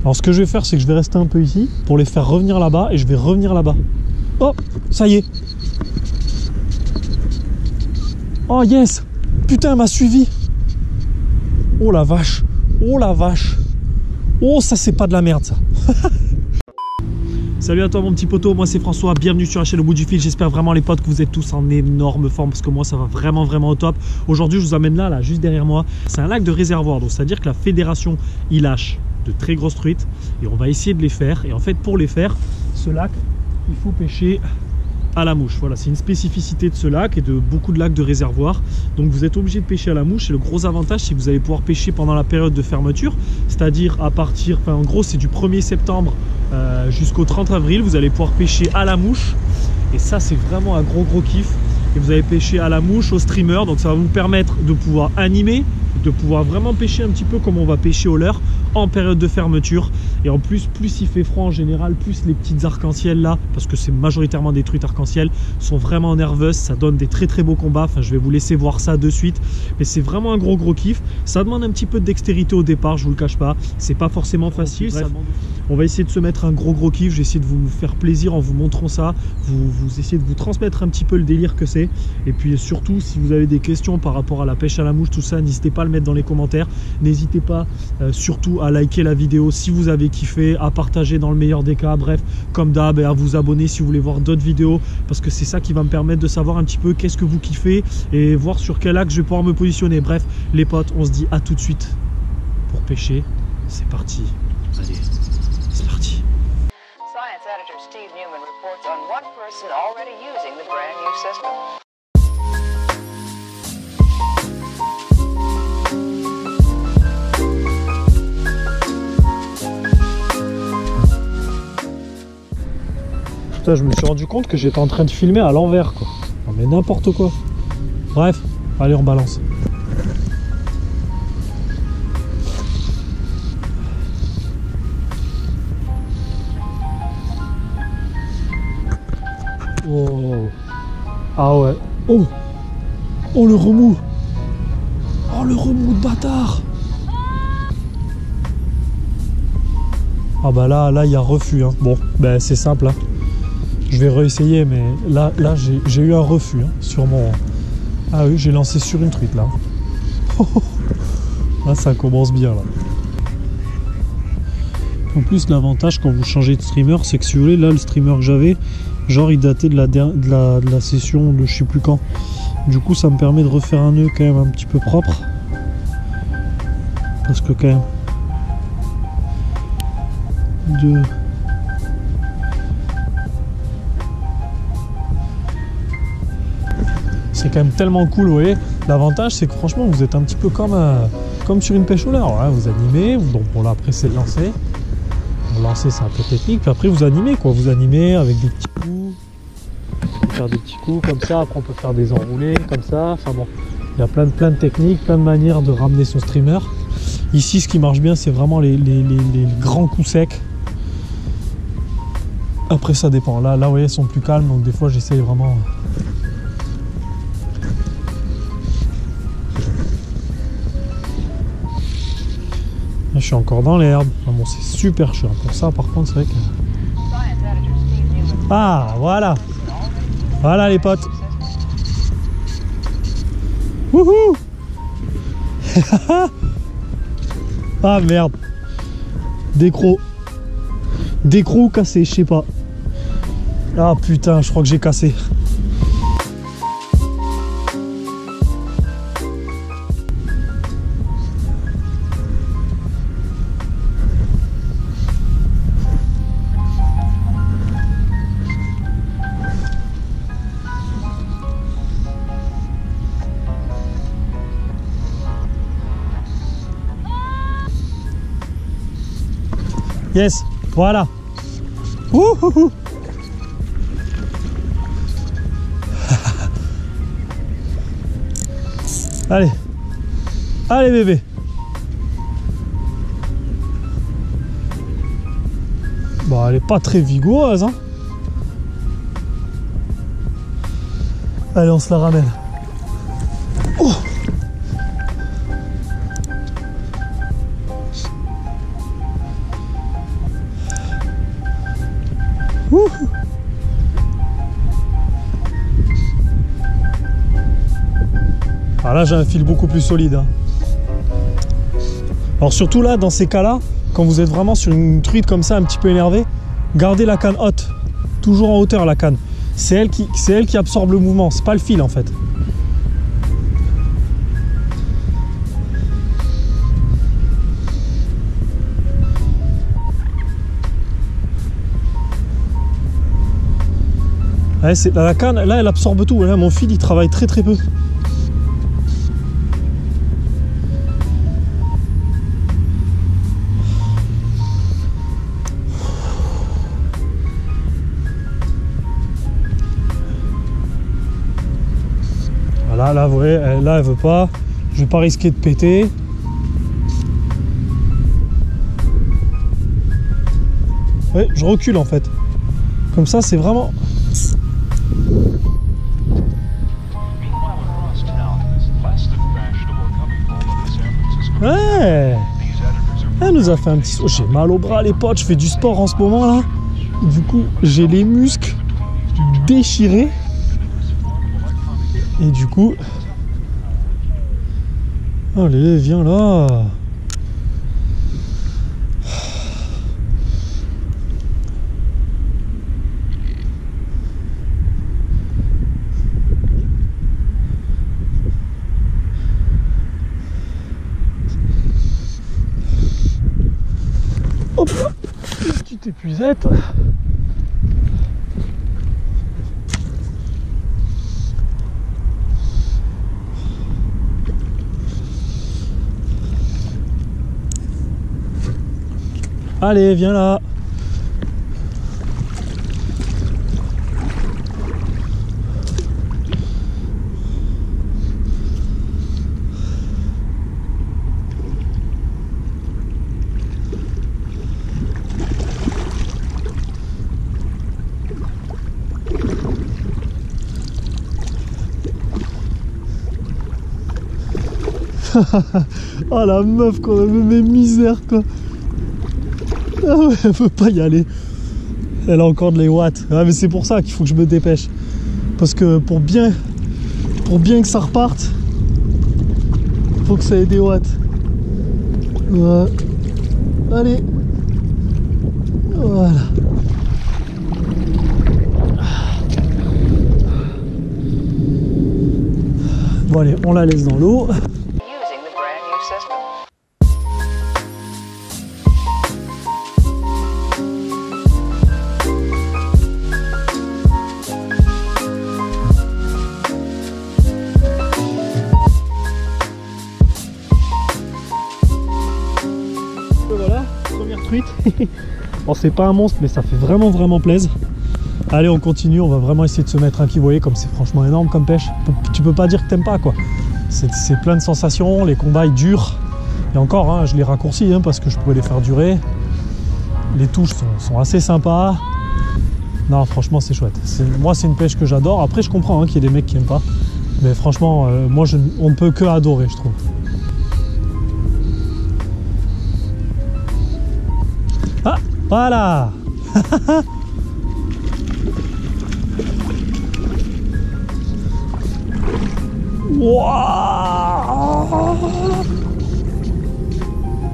Alors ce que je vais faire, c'est que je vais rester un peu ici pour les faire revenir là-bas et je vais revenir là-bas. Oh, ça y est. Oh yes. Putain, elle m'a suivi. Oh la vache. Oh la vache. Oh, ça c'est pas de la merde ça. Salut à toi mon petit poteau, moi c'est François, bienvenue sur la chaîne Au Bout du Fil. J'espère vraiment les potes que vous êtes tous en énorme forme parce que moi ça va vraiment au top. Aujourd'hui je vous amène là, juste derrière moi, c'est un lac de réservoir, donc c'est à dire que la fédération il lâche de très grosses truites et on va essayer de les faire. Et en fait pour les faire, ce lac il faut pêcher à la mouche. Voilà, c'est une spécificité de ce lac et de beaucoup de lacs de réservoir. Donc vous êtes obligé de pêcher à la mouche et le gros avantage c'est que vous allez pouvoir pêcher pendant la période de fermeture, c'est-à-dire à partir, en gros c'est du 1er septembre jusqu'au 30 avril, vous allez pouvoir pêcher à la mouche et ça c'est vraiment un gros kiff. Et vous allez pêcher à la mouche, au streamer, donc ça va vous permettre de pouvoir animer, de pouvoir vraiment pêcher un petit peu comme on va pêcher au leurre en période de fermeture. Et en plus, plus il fait froid en général, plus les petites arcs-en-ciel là, parce que c'est majoritairement des truites arc-en-ciel, sont vraiment nerveuses, ça donne des très beaux combats. Enfin, je vais vous laisser voir ça de suite, mais c'est vraiment un gros kiff. Ça demande un petit peu de dextérité au départ, je vous le cache pas, c'est pas forcément facile. Bref, on va essayer de se mettre un gros kiff, j'ai essayé de vous faire plaisir en vous montrant ça, vous essayez de vous transmettre un petit peu le délire que c'est. Et puis surtout, si vous avez des questions par rapport à la pêche à la mouche, tout ça, n'hésitez pas à le mettre dans les commentaires. N'hésitez pas surtout à liker la vidéo si vous avez kiffé, à partager dans le meilleur des cas, bref, comme d'hab, et à vous abonner si vous voulez voir d'autres vidéos, parce que c'est ça qui va me permettre de savoir un petit peu qu'est-ce que vous kiffez et voir sur quel axe je vais pouvoir me positionner. Bref, les potes, on se dit à tout de suite pour pêcher. C'est parti. Allez, c'est parti. Science editor Steve Newman reports on one person already using the brand new system. Putain, je me suis rendu compte que j'étais en train de filmer à l'envers quoi. Non mais n'importe quoi. Bref, allez on balance. Oh. Ah ouais. Oh. Oh le remous. Oh le remous de bâtard. Ah bah là il y a refus hein. Bon ben c'est simple hein. Je vais réessayer mais là j'ai eu un refus hein, sur mon... Ah oui, j'ai lancé sur une truite là. Là ça commence bien là. En plus l'avantage quand vous changez de streamer, c'est que si vous voulez, là le streamer que j'avais, genre il datait de la session de je sais plus quand. Du coup ça me permet de refaire un nœud quand même un petit peu propre. Parce que quand même... C'est quand même tellement cool, vous voyez. L'avantage c'est que franchement vous êtes un petit peu comme sur une pêche au leurre. Hein. Vous animez, donc bon là après c'est de lancer. Lancer c'est un peu technique, puis après vous animez quoi, vous animez avec des petits coups, faire des petits coups comme ça, après on peut faire des enroulés comme ça, enfin bon, il y a plein de techniques, plein de manières de ramener son streamer. Ici ce qui marche bien c'est vraiment les grands coups secs. Après ça dépend, là vous voyez ils sont plus calmes, donc des fois j'essaye vraiment... Je suis encore dans l'herbe. Ah bon, c'est super chiant. Pour ça, par contre, c'est vrai que... Ah, voilà. Voilà, les potes. Wouhou. Ah, merde. Décro. Décro ou cassé, je sais pas. Ah, putain, je crois que j'ai cassé. Yes, voilà. Ouh. Allez. Allez bébé. Bon, elle est pas très vigoureuse hein. Allez, on se la ramène. Oh. Ouh. Ah là j'ai un fil beaucoup plus solide. Hein. Alors surtout là, dans ces cas-là, quand vous êtes vraiment sur une truite comme ça, un petit peu énervé, gardez la canne haute. Toujours en hauteur la canne. C'est elle qui absorbe le mouvement, c'est pas le fil en fait. Ouais, la canne, là, elle absorbe tout. Là, mon fil, il travaille très très peu. Voilà, là, vous voyez, là, elle veut pas. Je vais pas risquer de péter. Ouais, je recule en fait. Comme ça, c'est vraiment... Ouais, elle nous a fait un petit saut. J'ai mal au bras les potes, je fais du sport en ce moment là. Du coup j'ai les muscles déchirés. Et du coup... Allez, viens là. Hop là, une petite épuisette. Allez, viens là. Oh la meuf quoi, mes misères quoi. Ah ouais, elle veut pas y aller. Elle a encore de les watts. Ah mais c'est pour ça qu'il faut que je me dépêche. Parce que pour bien que ça reparte, faut que ça ait des watts. Ouais. Allez. Voilà. Bon allez, on la laisse dans l'eau. Using the brand new system. Voilà, première truite. Bon, c'est pas un monstre, mais ça fait vraiment plaisir. Allez, on continue, on va vraiment essayer de se mettre un qui, vous voyez, comme c'est franchement énorme comme pêche. Tu peux pas dire que t'aimes pas, quoi. C'est plein de sensations, les combats ils durent. Et encore, hein, je les raccourcis hein, parce que je pouvais les faire durer. Les touches sont assez sympas. Non, franchement, c'est chouette. Moi, c'est une pêche que j'adore. Après, je comprends hein, qu'il y ait des mecs qui aiment pas. Mais franchement, moi, on ne peut que adorer, je trouve. Ah, voilà. Wow,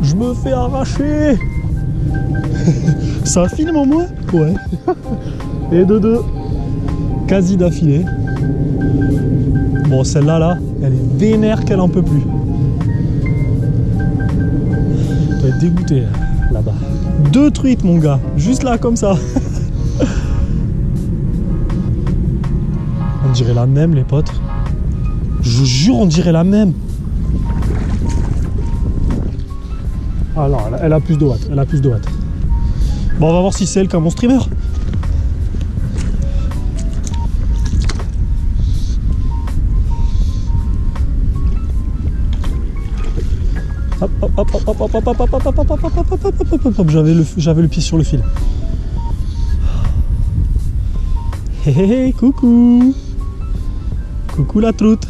je me fais arracher. Ça filme au moins? Ouais. Et de deux. Quasi d'affilée. Bon, celle-là, là, elle est vénère qu'elle en peut plus. Elle doit être dégoûtée là-bas. 2 truites, mon gars. Juste là, comme ça. On dirait la même, les potes. Je vous jure, on dirait la même. Ah non, elle a plus de watts. Elle a plus de watts. Bon, on va voir si c'est elle qui a mon streamer. Hop, hop, hop, hop, hop, hop, hop, hop, hop, hop, hop, hop, hop, hop, hop, j'avais le pied sur le fil. Hé hé hé, coucou. Coucou la troute.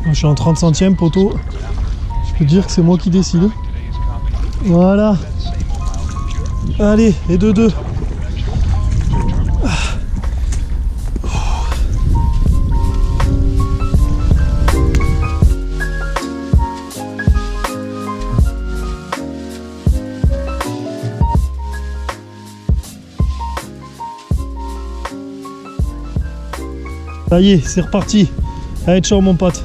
Je suis en 30 centièmes, poteau. Je peux dire que c'est moi qui décide. Voilà. Allez, et 2-2. Ça y est, c'est reparti. Allez, ciao mon pote.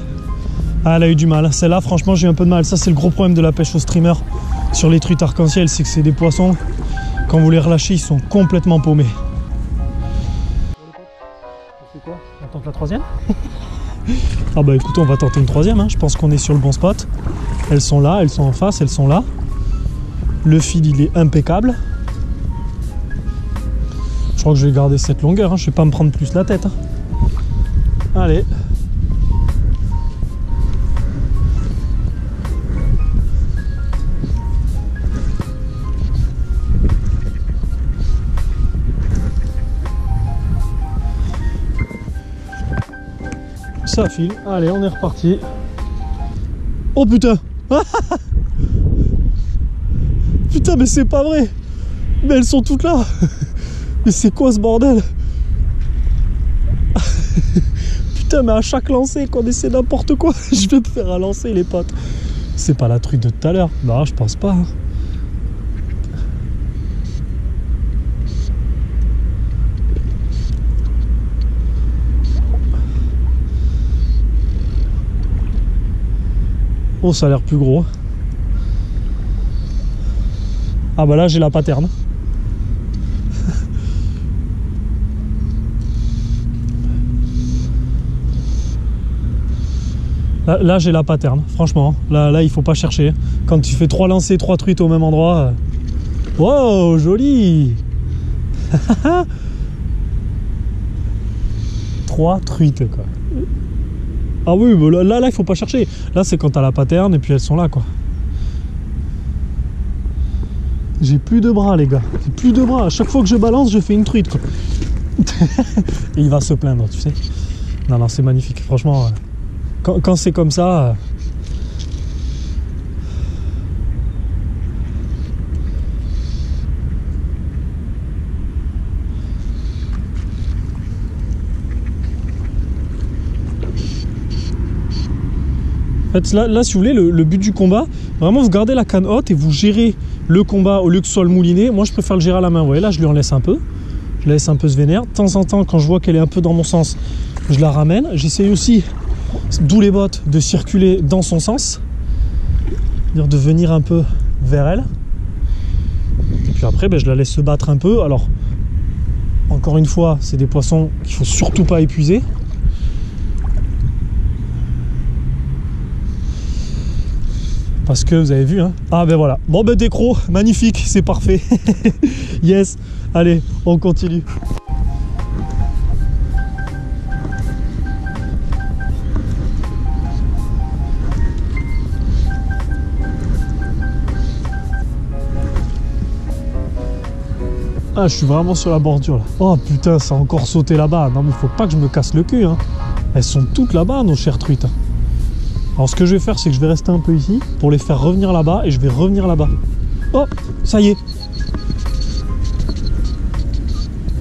Ah, elle a eu du mal. Celle-là, franchement, j'ai eu un peu de mal. Ça, c'est le gros problème de la pêche au streamer sur les truites arc-en-ciel, c'est que c'est des poissons, quand vous les relâchez, ils sont complètement paumés. C'est quoi? On tente la troisième? Ah bah écoutez, on va tenter une troisième. Hein. Je pense qu'on est sur le bon spot. Elles sont là, elles sont en face, elles sont là. Le fil, il est impeccable. Je crois que je vais garder cette longueur. Hein. Je vais pas me prendre plus la tête. Hein. Allez. Ça file. Allez, on est reparti. Oh putain. Putain, mais c'est pas vrai. Mais elles sont toutes là. Mais c'est quoi ce bordel? Putain, mais à chaque lancer qu'on essaie n'importe quoi, je vais me faire un lancer, les potes. C'est pas la truc de tout à l'heure. Non, je pense pas. Hein. Oh, ça a l'air plus gros. Ah bah là, j'ai la paterne. Là j'ai la paterne, franchement. Là, il faut pas chercher. Quand tu fais 3 lancers, 3 truites au même endroit. Wow, joli. 3 truites, quoi. Ah oui, bah là, il faut pas chercher. Là, c'est quand t'as la paterne et puis elles sont là, quoi. J'ai plus de bras, les gars. J'ai plus de bras. À chaque fois que je balance, je fais une truite, quoi. Et il va se plaindre, tu sais. Non, c'est magnifique. Franchement, quand c'est comme ça... En fait, là, si vous voulez, le but du combat, vraiment, vous gardez la canne haute et vous gérez le combat au lieu que ce soit le moulinet. Moi, je préfère le gérer à la main. Vous voyez, là, je lui en laisse un peu. Je la laisse un peu se vénère. De temps en temps, quand je vois qu'elle est un peu dans mon sens, je la ramène. J'essaye aussi, d'où les bottes, de circuler dans son sens. C'est-à-dire de venir un peu vers elle. Et puis après, je la laisse se battre un peu. Alors, encore une fois, c'est des poissons qu'il ne faut surtout pas épuiser. Parce que vous avez vu, hein. Ah ben voilà. Bon ben décro, magnifique, c'est parfait. Yes. Allez, on continue. Ah, je suis vraiment sur la bordure là. Oh putain, ça a encore sauté là-bas. Non mais faut pas que je me casse le cul, hein. Elles sont toutes là-bas, nos chères truites. Alors ce que je vais faire, c'est que je vais rester un peu ici pour les faire revenir là-bas et je vais revenir là-bas. Oh, ça y est.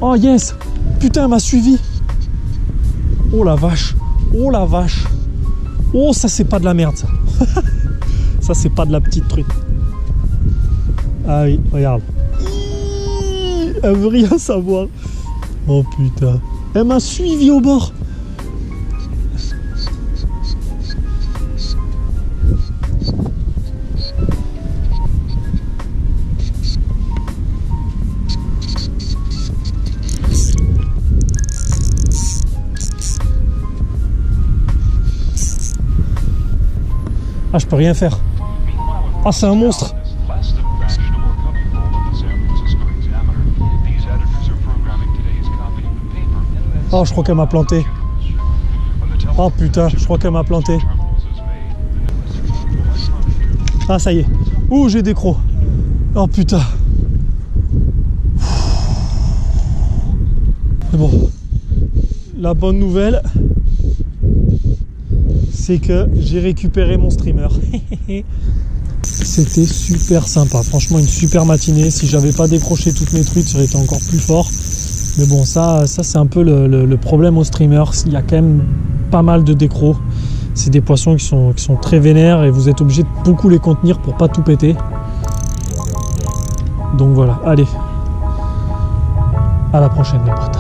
Oh yes. Putain, elle m'a suivi. Oh la vache. Oh la vache. Oh, ça c'est pas de la merde ça. Ça c'est pas de la petite truite. Ah oui, regarde. Elle veut rien savoir. Oh putain. Elle m'a suivi au bord. Ah, je peux rien faire. Ah, c'est un monstre. Oh, je crois qu'elle m'a planté. Oh putain, je crois qu'elle m'a planté. Ah, ça y est. Ouh, j'ai des crocs. Oh putain. Mais bon. La bonne nouvelle, c'est que j'ai récupéré mon streamer. C'était super sympa, franchement une super matinée. Si j'avais pas décroché toutes mes truites, ça aurait été encore plus fort. Mais bon, ça c'est un peu le problème au streamer. Il y a quand même pas mal de décros. C'est des poissons qui sont très vénères et vous êtes obligé de beaucoup les contenir pour pas tout péter. Donc voilà, allez, à la prochaine les potes.